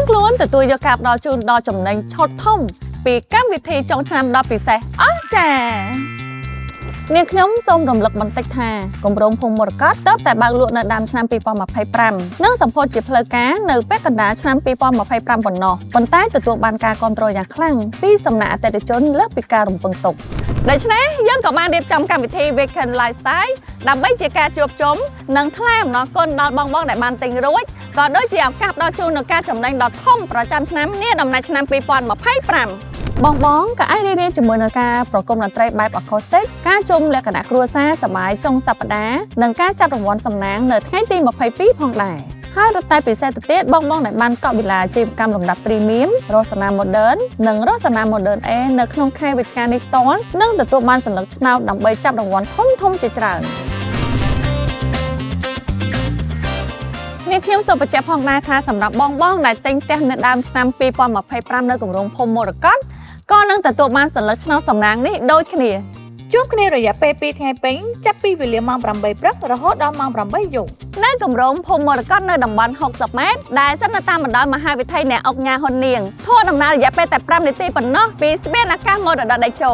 มខ្លួនទទួលយកការផ្ដល់ជូនដល់ចំណេញឆុតធំពីកម្មវិធីចុងឆ្នាំដ៏ពិសេសអស្ចារ្យនាងខ្ញុំសូមរំលឹកបន្តិចថាគម្រោងភូមិមរកតទើបតែបើកលក់នៅដើមឆ្នាំ2025និងសម្ពោធជាផ្លូវការនៅពេលកណ្ដាលឆ្នាំ2025ប៉ុណ្ណោះប៉ុន្តែទទួលបានការគាំទ្រយ៉ាងខ្លាំងពីសំណាក់អតិថិជនលើសពីការរំពឹងទុកដូច្នេះយើងក៏បានរៀបចំកម្មវិធី Weekend Lifestyle ដើម្បីជាការជួបជុំនិងថ្លែងអំណរគុណដល់បងៗដែលបានទិញរួចក៏ដូចជាឱកាសផ្ដល់ជូននូវការចំណេញដ៏ធំប្រចាំឆ្នាំនាដំណាច់ឆ្នាំ2025បងក៏អាចរៀនជាមួយនឹងការប្រគំតន្ត្រីបែប acoustic ការជុំលក្ខណៈគ្រួសារសប្បាយចុងសប្តាហ៍និងការចាប់រង្វាន់សំណាងនៅថ្ងៃទី22ផងដែរហើយរត់តែពិសេសទៅទៀតបងដែលបានកក់វិឡាអាជីវកម្មលំដាប់ Premium Rosana Modern និង Rosana Modern A នៅក្នុងខែវិច្ឆិកានេះផ្ទាល់នឹងទទួលបានសន្លឹកឆ្នោតដើម្បីចាប់រង្វាន់ធំជាច្រើនខ្ញុំសូមបញ្ជាក់ផងដែរថាសម្រាប់បងដែលទិញផ្ទះនៅដើមឆ្នាំ2025នៅគម្រោងភូមិមរកតក៏នឹងទទួលបានសន្លឹកឆ្នោតសំណាងនេះដូចគ្នាជួបគ្នារយៈពេល2ថ្ងៃពេញចាប់ពីវេលាម៉ោង8ព្រឹករហូតដល់ម៉ោង8យប់នៅគម្រោងភូមិមរកតនៅតំបន់60ម៉ែត្រដែលស្ថិតនៅតាមបណ្ដោយមហាវិថីអ្នកអុកញ៉ាហ៊ុននាងធ្វើដំណើររយៈពេលតែ5នាទីប៉ុណ្ណោះពីស្ពានអាកាសមរតកតដេជោ